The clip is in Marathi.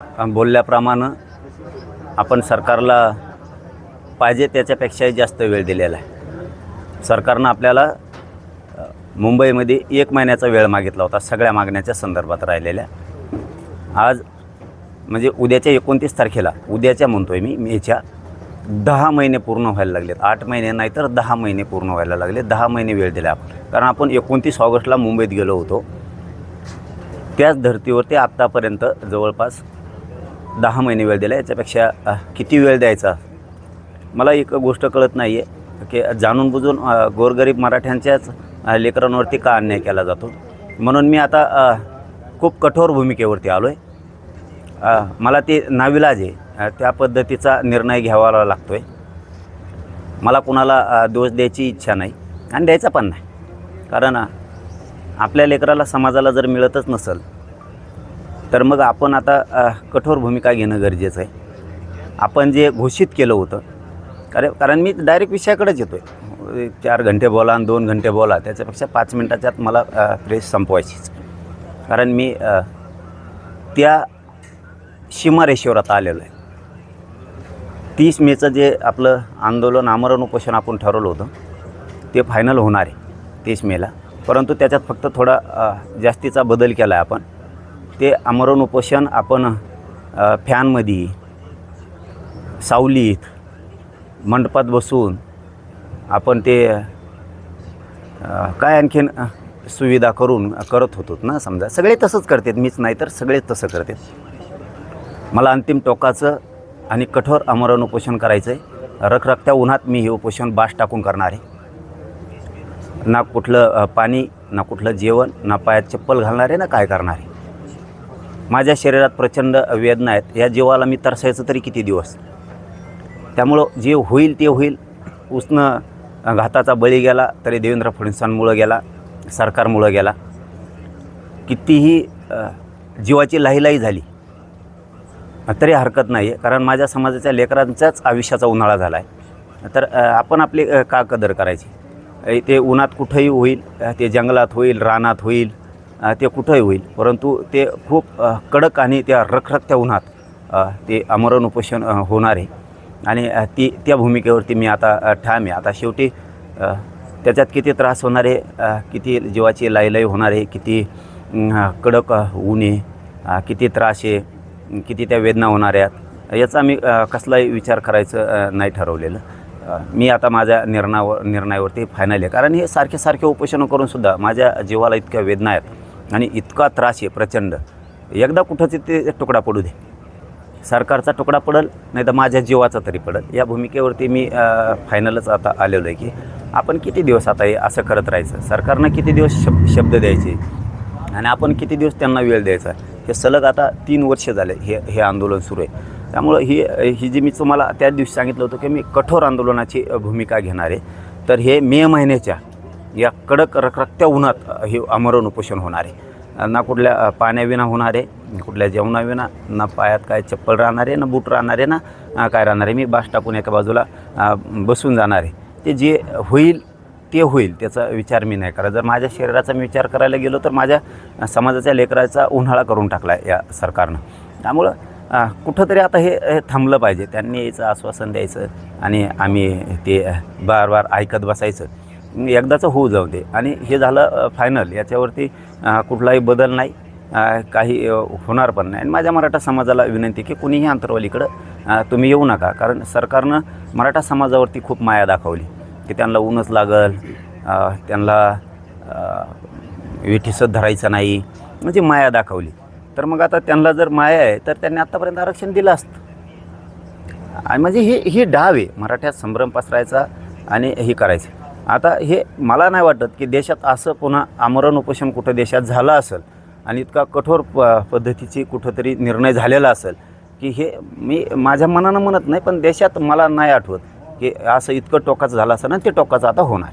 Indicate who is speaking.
Speaker 1: बोलल्याप्रमाणे आपण सरकारला पाहिजे त्याच्यापेक्षाही जास्त वेळ दिलेला आहे. सरकारनं आपल्याला मुंबईमध्ये 1 महिन्याचा वेळ मागितला होता सगळ्या मागण्याच्या संदर्भात राहिलेल्या. आज म्हणजे उद्याच्या 29 तारखेला, उद्याच्या म्हणतोय मी, मेच्या 10 महिने पूर्ण व्हायला लागलेत. 8 महिने नाही तर 10 महिने पूर्ण व्हायला लागले. 10 महिने वेळ दिला आपण, कारण आपण 29 ऑगस्टला मुंबईत गेलो होतो. त्याच धर्तीवरती आत्तापर्यंत जवळपास 10 महिने वेळ दिला. याच्यापेक्षा किती वेळ द्यायचा मला एक गोष्ट कळत नाही आहे की जाणून बुजून गोरगरीब मराठ्यांच्याच लेकरांवरती का अन्याय केला जातो. म्हणून मी आता खूप कठोर भूमिकेवरती आलो आहे. मला ते नाविलाज आहे, त्या पद्धतीचा निर्णय घ्यावा लागतो आहे. मला कुणाला दोष द्यायची इच्छा नाही आणि द्यायचा पण नाही, कारण आपल्या लेकराला समाजाला जर मिळतच नसेल तर मग आपण आता कठोर भूमिका घेणं गरजेचं आहे. आपण जे घोषित केलं होतं, कारण मी डायरेक्ट विषयाकडेच येतो आहे. 4 घंटे बोला आणि 2 घंटे बोला, त्याच्यापेक्षा 5 मिनटाच्यात मला प्रेस संपवायचीच. कारण मी त्या सीमारेषेवर आता आलेलो आहे. 30 मेचं जे आपलं आंदोलन, आमरण उपोषण आपण ठरवलं होतं ते फायनल होणार आहे 30 मेला. परंतु त्याच्यात फक्त थोडा जास्तीचा बदल केला आहे आपण. ते आमरण उपोषण आपण फॅनमध्ये, सावलीत, मंडपात बसून आपण ते काय आणखीन सुविधा करून करत होतो ना. समजा सगळे तसंच करतात, मीच नाही तर सगळेच तसं करतात. मला अंतिम टोकाचं आणि कठोर आमरण उपोषण करायचं आहे. रखरखत्या उन्हात मी हे उपोषण बास टाकून करणार आहे. ना कुठलं पाणी, ना कुठलं जेवण, ना पायात चप्पल घालणार आहे, ना काय करणार आहे. माझ्या शरीरात प्रचंड वेदना आहेत. या जीवाला मी तरसायचं तरी किती दिवस. त्यामुळं जे होईल ते होईल. उसनं घाताचा बळी गेला तरी देवेंद्र फडणवीसांमुळं गेला, सरकारमुळं गेला. कितीही जीवाची लाहीलाही झाली तरी हरकत नाही आहे, कारण माझ्या समाजाच्या लेकरांच्याच आयुष्याचा उन्हाळा झाला आहे. तर आपण आपली का कदर करायची. ते उन्हात कुठंही होईल, ते जंगलात होईल, रानात होईल, ते कुठंही होईल, परंतु ते खूप कडक आणि त्या रखरखत्या उन्हात ते आमरण उपोषण होणार आहे. आणि त्या भूमिकेवरती मी आता ठाम आहे. आता शेवटी त्याच्यात किती त्रास होणार आहे, किती जीवाची लाहीलाही होणार आहे, किती कडक ऊन आहे, किती त्रास आहे, किती त्या वेदना होणार आहेत, याचा मी कसलाही विचार करायचं नाही ठरवलेलं. मी आता माझ्या निर्णयावरती फायनल आहे. कारण हे सारखे उपोषणं करूनसुद्धा माझ्या जीवाला इतक्या वेदना आहेत आणि इतका त्रास आहे प्रचंड. एकदा कुठंच ते तुकडा पडू दे, सरकारचा तुकडा पडेल नाही तर माझ्या जीवाचा तरी पडेल. या भूमिकेवरती मी फायनलच आता आलेलो आहे की आपण किती दिवस आता हे असं करत राहायचं. सरकारनं किती दिवस शब्द द्यायचे आणि आपण किती दिवस त्यांना वेळ द्यायचा. हे सलग आता 3 वर्ष झाले हे आंदोलन सुरू आहे. त्यामुळं ही जी मी तुम्हाला त्याच दिवशी सांगितलं होतं की मी कठोर आंदोलनाची भूमिका घेणार आहे. तर हे मे महिन्याच्या या कडक रखरखत्या उन्हात हे आमरण उपोषण होणार आहे. ना कुठल्या पाण्याविना होणार आहे, कुठल्या जेवणाविना, ना पायात काय चप्पल राहणार आहे, ना बूट राहणार आहे, ना काय राहणार आहे. मी बास टाकून एका बाजूला बसून जाणार आहे. ते जे होईल ते होईल, त्याचा विचार मी नाही करा. जर माझ्या शरीराचा मी विचार करायला गेलो तर माझ्या समाजाच्या लेकराचा उन्हाळा करून टाकला आहे या सरकारनं. त्यामुळं कुठंतरी आता हे थांबलं पाहिजे. त्यांनी याचं आश्वासन द्यायचं आणि आम्ही ते बार ऐकत बसायचं. एकदाचं होऊ जाऊ दे आणि हे झालं फायनल. याच्यावरती कुठलाही बदल नाही, काही होणार पण नाही. आणि माझ्या मराठा समाजाला विनंती की कुणीही अंतरवालीकडं तुम्ही येऊ नका, कारण सरकारनं मराठा समाजावरती खूप माया दाखवली की त्यांना ऊनच लागल, त्यांना विठीसच धरायचं नाही, म्हणजे माया दाखवली. तर मग आता त्यांना जर माया आहे तर त्यांनी आत्तापर्यंत आरक्षण दिलं असतं. आणि म्हणजे ही डाव आहे मराठ्यात संभ्रम पसरायचा आणि हे करायचं. आता हे मला नाही वाटत की देशात असं पुन्हा आमरण उपोषण कुठं देशात झालं असेल आणि इतका कठोर पद्धतीची कुठंतरी निर्णय झालेला असेल की हे मी माझ्या मनानं म्हणत नाही, पण देशात मला नाही आठवत की असं इतकं टोकाचं झालं असेल आणि ते टोकाचं आता होणार.